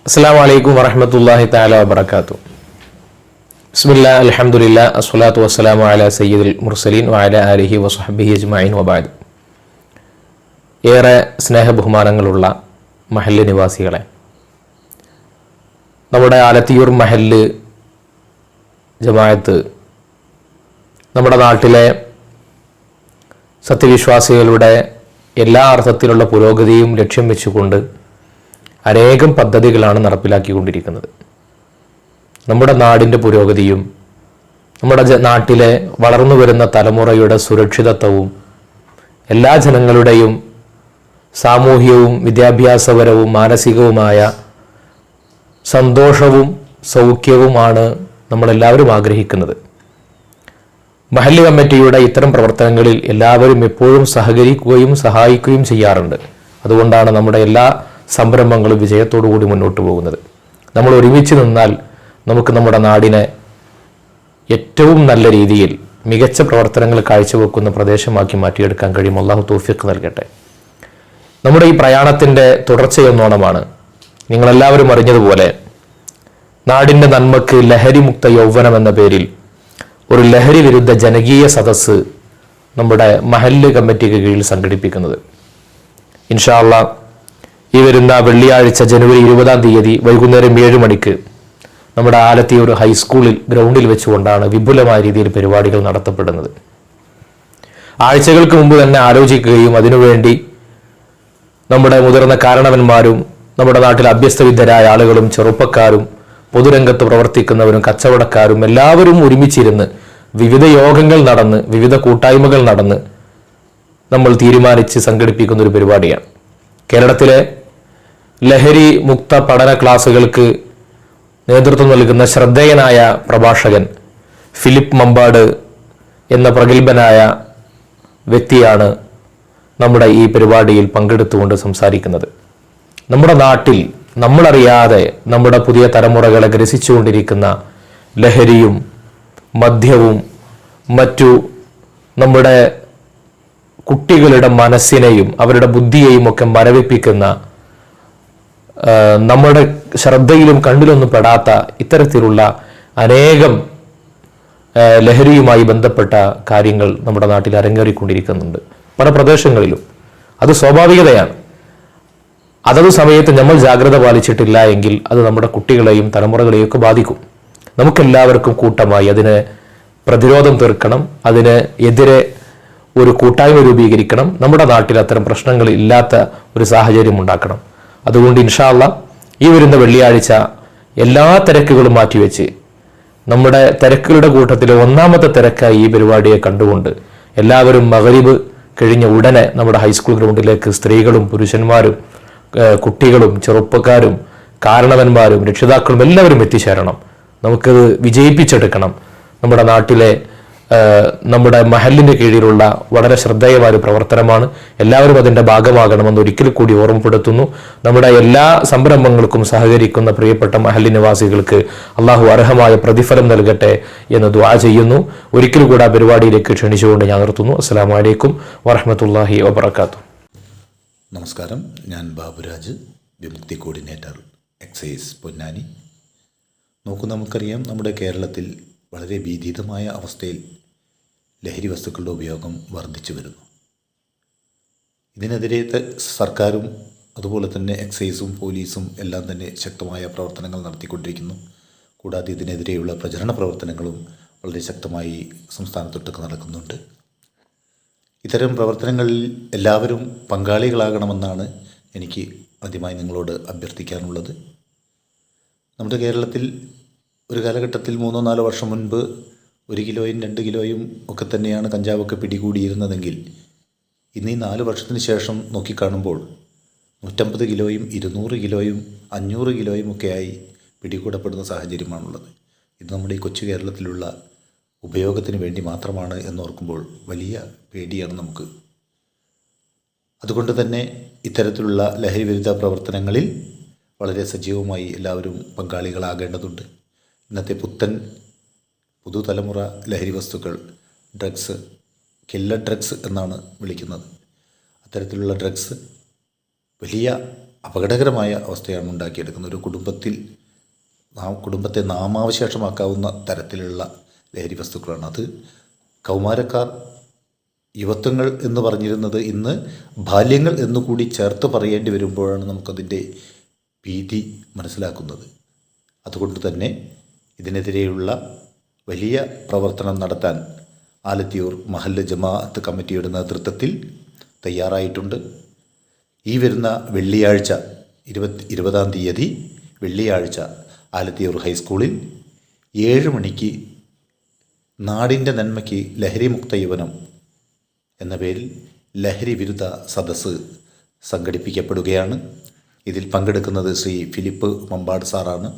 അസ്സലാമു അലൈക്കും വറഹ്മത്തുള്ളാഹി തആല വബറകാതുഹു. ബിസ്മില്ലാഹി അൽഹംദുലില്ലാഹി അസ്സലാത്തു വസ്സലാമു അലാ സയ്യിദിൽ മുർസലീൻ വഅലാ ആലിഹി വസ്വഹ്ബിഹി അജ്മഈൻ വബഅദ്. ഏറെ സ്നേഹബഹുമാനങ്ങളുള്ള മഹല്ല് നിവാസികളെ, നമ്മുടെ ആലത്തിയൂർ മഹല്ല് ജമാഅത്ത് നമ്മുടെ നാട്ടിലെ സത്യവിശ്വാസികളുടെ എല്ലാ അർത്ഥത്തിലുള്ള പുരോഗതിയും ലക്ഷ്യം വെച്ചുകൊണ്ട് അനേകം പദ്ധതികളാണ് നടപ്പിലാക്കിക്കൊണ്ടിരിക്കുന്നത്. നമ്മുടെ നാടിൻ്റെ പുരോഗതിയും നമ്മുടെ നാട്ടിലെ വളർന്നു വരുന്ന തലമുറയുടെ സുരക്ഷിതത്വവും എല്ലാ ജനങ്ങളുടെയും സാമൂഹികവും വിദ്യാഭ്യാസപരവും മാനസികവുമായ സന്തോഷവും സൗഖ്യവുമാണ് നമ്മളെല്ലാവരും ആഗ്രഹിക്കുന്നത്. മഹല്ല് കമ്മിറ്റിയുടെ ഇത്തരം പ്രവർത്തനങ്ങളിൽ എല്ലാവരും എപ്പോഴും സഹകരിക്കുകയും സഹായിക്കുകയും ചെയ്യാറുണ്ട്. അതുകൊണ്ടാണ് നമ്മുടെ എല്ലാ സംരംഭങ്ങളും വിജയത്തോടു കൂടി മുന്നോട്ട് പോകുന്നത്. നമ്മൾ ഒരുമിച്ച് നിന്നാൽ നമുക്ക് നമ്മുടെ നാടിനെ ഏറ്റവും നല്ല രീതിയിൽ മികച്ച പ്രവർത്തനങ്ങൾ കാഴ്ചവെക്കുന്ന പ്രദേശമാക്കി മാറ്റിയെടുക്കാൻ കഴിയും. അല്ലാഹു തൗഫീഖ് നൽകട്ടെ. നമ്മുടെ ഈ പ്രയാണത്തിൻ്റെ തുടർച്ചയൊന്നോണമാണ്. നിങ്ങളെല്ലാവരും അറിഞ്ഞതുപോലെ നാടിൻ്റെ നന്മക്ക് ലഹരിമുക്ത യൗവനം എന്ന പേരിൽ ഒരു ലഹരി വിരുദ്ധ ജനകീയ സദസ്സ് നമ്മുടെ മഹല്ല് കമ്മിറ്റിക്ക് കീഴിൽ സംഘടിപ്പിക്കുന്നത്. ഇൻഷാ അല്ലാഹ് ഈ വരുന്ന വെള്ളിയാഴ്ച ജനുവരി 20-ാം തീയതി വൈകുന്നേരം 7 മണിക്ക് നമ്മുടെ ആലത്തിയൂർ ഹൈസ്കൂളിൽ ഗ്രൗണ്ടിൽ വെച്ചുകൊണ്ടാണ് വിപുലമായ രീതിയിൽ പരിപാടികൾ നടത്തപ്പെടുന്നത്. ആഴ്ചകൾക്ക് മുമ്പ് തന്നെ ആലോചിക്കുകയും അതിനുവേണ്ടി നമ്മുടെ മുതിർന്ന കാരണവന്മാരും നമ്മുടെ നാട്ടിൽ അഭ്യസ്തവിദ്യരായ ആളുകളും ചെറുപ്പക്കാരും പൊതുരംഗത്ത് പ്രവർത്തിക്കുന്നവരും കച്ചവടക്കാരും എല്ലാവരും ഒരുമിച്ചിരുന്ന് വിവിധ യോഗങ്ങൾ നടന്ന് വിവിധ കൂട്ടായ്മകൾ നടന്ന് നമ്മൾ തീരുമാനിച്ച് സംഘടിപ്പിക്കുന്ന ഒരു പരിപാടിയാണ്. കേരളത്തിലെ ലഹരി മുക്ത പഠന ക്ലാസുകൾക്ക് നേതൃത്വം നൽകുന്ന ശ്രദ്ധേയനായ പ്രഭാഷകൻ ഫിലിപ്പ് മമ്പാട് എന്ന പ്രഗത്ഭനായ വ്യക്തിയാണ് നമ്മുടെ ഈ പരിപാടിയിൽ പങ്കെടുത്തുകൊണ്ട് സംസാരിക്കുന്നത്. നമ്മുടെ നാട്ടിൽ നമ്മളറിയാതെ നമ്മുടെ പുതിയ തലമുറകളെ ഗ്രസിച്ചുകൊണ്ടിരിക്കുന്ന ലഹരിയും മദ്യവും മറ്റു നമ്മുടെ കുട്ടികളുടെ മനസ്സിനെയും അവരുടെ ബുദ്ധിയെയും ഒക്കെ മരവിപ്പിക്കുന്ന, നമ്മുടെ ശ്രദ്ധയിലും കണ്ണിലൊന്നും പെടാത്ത ഇത്തരത്തിലുള്ള അനേകം ലഹരിയുമായി ബന്ധപ്പെട്ട കാര്യങ്ങൾ നമ്മുടെ നാട്ടിൽ അരങ്ങേറിക്കൊണ്ടിരിക്കുന്നുണ്ട് പല പ്രദേശങ്ങളിലും. അത് സ്വാഭാവികതയാണ്. അതത് സമയത്ത് നമ്മൾ ജാഗ്രത പാലിച്ചിട്ടില്ല എങ്കിൽ അത് നമ്മുടെ കുട്ടികളെയും തലമുറകളെയും ഒക്കെ ബാധിക്കും. നമുക്കെല്ലാവർക്കും കൂട്ടമായി അതിനെ പ്രതിരോധം തീർക്കണം, അതിന് എതിരെ ഒരു കൂട്ടായ്മ രൂപീകരിക്കണം. നമ്മുടെ നാട്ടിൽ അത്തരം പ്രശ്നങ്ങൾ ഇല്ലാത്ത ഒരു സാഹചര്യം ഉണ്ടാക്കണം. അതുകൊണ്ട് ഇൻഷാ അല്ലാഹ് ഈ വരുന്ന വെള്ളിയാഴ്ച എല്ലാ തിരക്കുകളും മാറ്റിവെച്ച് നമ്മുടെ തിരക്കുകളുടെ കൂട്ടത്തിലെ ഒന്നാമത്തെ തിരക്കായി ഈ പരിപാടിയെ കണ്ടുകൊണ്ട് എല്ലാവരും മഗ്‌രിബ് കഴിഞ്ഞ ഉടനെ നമ്മുടെ ഹൈസ്കൂൾ ഗ്രൗണ്ടിലേക്ക് സ്ത്രീകളും പുരുഷന്മാരും കുട്ടികളും ചെറുപ്പക്കാരും കാരണവന്മാരും രക്ഷിതാക്കളും എല്ലാവരും എത്തിച്ചേരണം. നമുക്കത് വിജയിപ്പിച്ചെടുക്കണം. നമ്മുടെ നാട്ടിലെ നമ്മുടെ മഹല്ലിന്റെ കീഴിലുള്ള വളരെ ശ്രദ്ധേയമായ ഒരു പ്രവർത്തനമാണ്. എല്ലാവരും അതിന്റെ ഭാഗമാകണമെന്ന് ഒരിക്കൽ കൂടി ഓർമ്മപ്പെടുത്തുന്നു. നമ്മുടെ എല്ലാ സംരംഭങ്ങൾക്കും സഹകരിക്കുന്ന പ്രിയപ്പെട്ട മഹല്ല് നിവാസികൾക്ക് അള്ളാഹു അർഹമായ പ്രതിഫലം നൽകട്ടെ എന്ന് ദുആ ചെയ്യുന്നു. ഒരിക്കൽ കൂടി ആ പരിപാടിയിലേക്ക് ക്ഷണിച്ചുകൊണ്ട് ഞാൻ നിർത്തുന്നു. അസ്സലാമു അലൈക്കും വറഹ്മത്തുള്ളാഹി വബറകാതുഹു. നമസ്കാരം. ഞാൻ ബാബുരാജ്, വിമുക്തി കോർഡിനേറ്റർ, എക്സൈസ് പൊന്നാനി. നമുക്കറിയാം, നമ്മുടെ കേരളത്തിൽ വളരെ ഭീതിതമായ അവസ്ഥയിൽ ലഹരി വസ്തുക്കളുടെ ഉപയോഗം വർദ്ധിച്ചു വരുന്നു. ഇതിനെതിരെ സർക്കാരും അതുപോലെ തന്നെ എക്സൈസും പോലീസും എല്ലാം തന്നെ ശക്തമായ പ്രവർത്തനങ്ങൾ നടത്തിക്കൊണ്ടിരിക്കുന്നു. കൂടാതെ ഇതിനെതിരെയുള്ള പ്രചരണ പ്രവർത്തനങ്ങളും വളരെ ശക്തമായി സംസ്ഥാനത്തൊട്ടൊക്കെ നടക്കുന്നുണ്ട്. ഇത്തരം പ്രവർത്തനങ്ങളിൽ എല്ലാവരും പങ്കാളികളാകണമെന്നാണ് എനിക്ക് ആദ്യമായി നിങ്ങളോട് അഭ്യർത്ഥിക്കാനുള്ളത്. നമ്മുടെ കേരളത്തിൽ ഒരു കാലഘട്ടത്തിൽ 3-4 വർഷം മുൻപ് 1 കിലോയും 2 കിലോയും ഒക്കെ തന്നെയാണ് കഞ്ചാവൊക്കെ പിടികൂടിയിരുന്നതെങ്കിൽ ഇന്ന് ഈ 4 വർഷത്തിന് ശേഷം നോക്കിക്കാണുമ്പോൾ 150 കിലോയും 200 കിലോയും 500 കിലോയും ഒക്കെയായി പിടികൂടപ്പെടുന്ന സാഹചര്യമാണുള്ളത്. ഇത് നമ്മുടെ ഈ കൊച്ചു കേരളത്തിലുള്ള ഉപയോഗത്തിന് വേണ്ടി മാത്രമാണ് എന്നോർക്കുമ്പോൾ വലിയ പേടിയാണ് നമുക്ക്. അതുകൊണ്ട് തന്നെ ഇത്തരത്തിലുള്ള ലഹരി വിരുദ്ധ പ്രവർത്തനങ്ങളിൽ വളരെ സജീവമായി എല്ലാവരും പങ്കാളികളാകേണ്ടതുണ്ട്. ഇന്നത്തെ പുതുതലമുറ ലഹരി വസ്തുക്കൾ, ഡ്രഗ്സ്, കില്ലർ ഡ്രഗ്സ് എന്നാണ് വിളിക്കുന്നത്. അത്തരത്തിലുള്ള ഡ്രഗ്സ് വലിയ അപകടകരമായ അവസ്ഥയാണ് ഉണ്ടാക്കിയെടുക്കുന്നത്. ഒരു കുടുംബത്തെ നാമാവശേഷമാക്കാവുന്ന തരത്തിലുള്ള ലഹരി വസ്തുക്കളാണ് അത്. കൗമാരക്കാർ, യുവത്വങ്ങൾ എന്ന് പറഞ്ഞിരുന്നത് ഇന്ന് ബാല്യങ്ങൾ എന്നുകൂടി ചേർത്ത് പറയേണ്ടി വരുമ്പോഴാണ് നമുക്കതിൻ്റെ ഭീതി മനസ്സിലാക്കുന്നത്. അതുകൊണ്ട് തന്നെ ഇതിനെതിരെയുള്ള വലിയ പ്രവർത്തനം നടത്താൻ ആലത്തിയൂർ മഹല്ല് ജമാഅത്ത് കമ്മിറ്റിയുടെ നേതൃത്വത്തിൽ തയ്യാറായിട്ടുണ്ട്. ഈ വരുന്ന വെള്ളിയാഴ്ച 20-ാം തീയതി വെള്ളിയാഴ്ച ആലത്തിയൂർ ഹൈസ്കൂളിൽ 7 മണിക്ക് നാടിൻ്റെ നന്മയ്ക്ക് ലഹരിമുക്ത യുവനം എന്ന പേരിൽ ലഹരി വിരുദ്ധ സദസ്സ് സംഘടിപ്പിക്കപ്പെടുകയാണ്. ഇതിൽ പങ്കെടുക്കുന്നത് ശ്രീ ഫിലിപ്പ് മമ്പാട് സാറാണ്.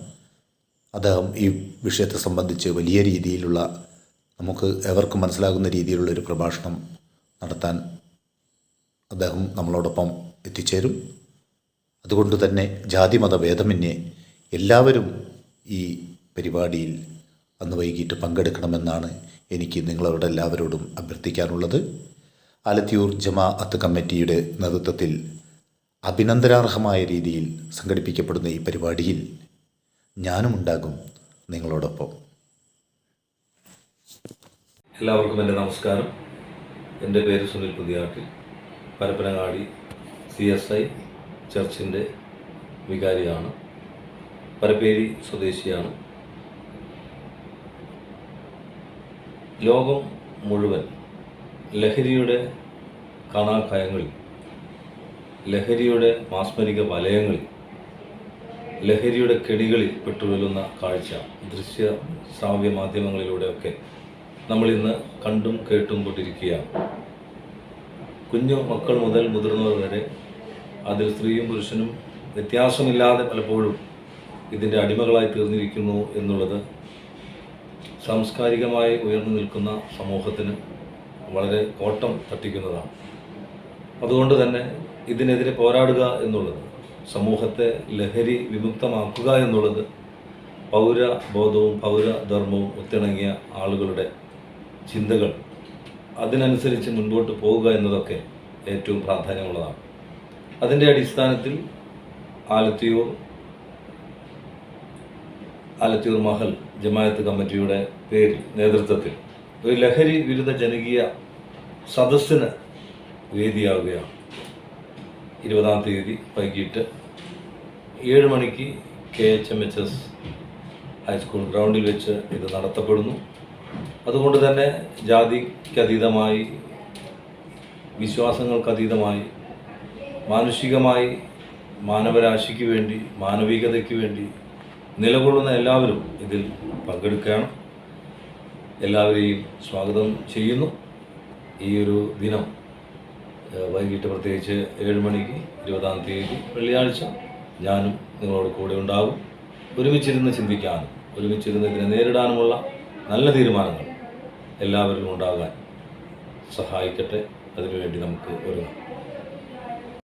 അദ്ദേഹം ഈ വിഷയത്തെ സംബന്ധിച്ച് വലിയ രീതിയിലുള്ള, നമുക്ക് എവർക്കും മനസ്സിലാകുന്ന രീതിയിലുള്ളൊരു പ്രഭാഷണം നടത്താൻ അദ്ദേഹം നമ്മളോടൊപ്പം എത്തിച്ചേരും. അതുകൊണ്ട് തന്നെ ജാതിമത ഭേദമന്യേ എല്ലാവരും ഈ പരിപാടിയിൽ അന്ന് വൈകിട്ട് പങ്കെടുക്കണമെന്നാണ് എനിക്ക് നിങ്ങളോട് എല്ലാവരോടും അഭ്യർത്ഥിക്കാനുള്ളത്. ആലത്തിയൂർ ജമാഅത്ത് കമ്മിറ്റിയുടെ നേതൃത്വത്തിൽ അഭിനന്ദനാർഹമായ രീതിയിൽ സംഘടിപ്പിക്കപ്പെടുന്ന ഈ പരിപാടിയിൽ ഞാനും ഉണ്ടാകും നിങ്ങളോടൊപ്പം. എല്ലാവർക്കും എൻ്റെ നമസ്കാരം. എൻ്റെ പേര് സുനിൽ പുതിയാട്ടിൽ, പരപ്പനങ്ങാടി CSI ചർച്ചിൻ്റെ വികാരിയാണ്. പരപ്പേരി സ്വദേശിയാണ്. ലോകം മുഴുവൻ ലഹരിയുടെ കാണാക്കയങ്ങളിൽ, ലഹരിയുടെ മാസ്മരിക വലയങ്ങളിൽ, ലഹരിയുടെ കെണികളിൽ പെട്ടുവരുന്ന കാഴ്ച ദൃശ്യ ശ്രാവ്യ മാധ്യമങ്ങളിലൂടെയൊക്കെ നമ്മളിന്ന് കണ്ടും കേട്ടും കൊണ്ടിരിക്കുകയാണ്. കുഞ്ഞു മക്കൾ മുതൽ മുതിർന്നവർ വരെ, അതിൽ സ്ത്രീയും പുരുഷനും വ്യത്യാസമില്ലാതെ പലപ്പോഴും ഇതിൻ്റെ അടിമകളായി തീർന്നിരിക്കുന്നു എന്നുള്ളത് സാംസ്കാരികമായി ഉയർന്നു നിൽക്കുന്ന സമൂഹത്തിന് വളരെ കോട്ടം തട്ടിക്കുന്നതാണ്. അതുകൊണ്ട് തന്നെ ഇതിനെതിരെ പോരാടുക എന്നുള്ളത്, സമൂഹത്തെ ലഹരി വിമുക്തമാക്കുക എന്നുള്ളത് പൗരബോധവും പൗരധർമ്മവും ഒത്തിണങ്ങിയ ആളുകളുടെ ചിന്തകൾ, അതിനനുസരിച്ച് മുൻപോട്ട് പോവുക എന്നതൊക്കെ ഏറ്റവും പ്രാധാന്യമുള്ളതാണ്. അതിൻ്റെ അടിസ്ഥാനത്തിൽ ആലത്തിയൂർ മഹൽ ജമാഅത്ത് കമ്മിറ്റിയുടെ നേതൃത്വത്തിൽ ഒരു ലഹരി വിരുദ്ധ ജനകീയ സദസ്സിന് വേദിയാവുകയാണ്. 20-ാം തീയതി വൈകിട്ട് 7 മണിക്ക് KHMHS ഹൈസ്കൂൾ ഗ്രൗണ്ടിൽ വെച്ച് ഇത് നടത്തപ്പെടുന്നു. അതുകൊണ്ട് തന്നെ ജാതിക്കതീതമായി, വിശ്വാസങ്ങൾക്കതീതമായി, മാനുഷികമായി മാനവരാശിക്ക് വേണ്ടി, മാനവികതയ്ക്ക് വേണ്ടി നിലകൊള്ളുന്ന എല്ലാവരും ഇതിൽ പങ്കെടുക്കുകയാണ്. എല്ലാവരെയും സ്വാഗതം ചെയ്യുന്നു. ഈ ഒരു ദിനം വൈകിട്ട് പ്രത്യേകിച്ച് 7 മണിക്ക് 20-ാം തീയതി വെള്ളിയാഴ്ച ഞാനും നിങ്ങളോട് കൂടെ ഉണ്ടാകും. ഒരുമിച്ചിരുന്ന് ചിന്തിക്കാനും ഒരുമിച്ചിരുന്ന് ഇതിനെ നേരിടാനുമുള്ള നല്ല തീരുമാനങ്ങൾ എല്ലാവരിലും ഉണ്ടാകാൻ സഹായിക്കട്ടെ. അതിനുവേണ്ടി നമുക്ക് ഒരുങ്ങാം.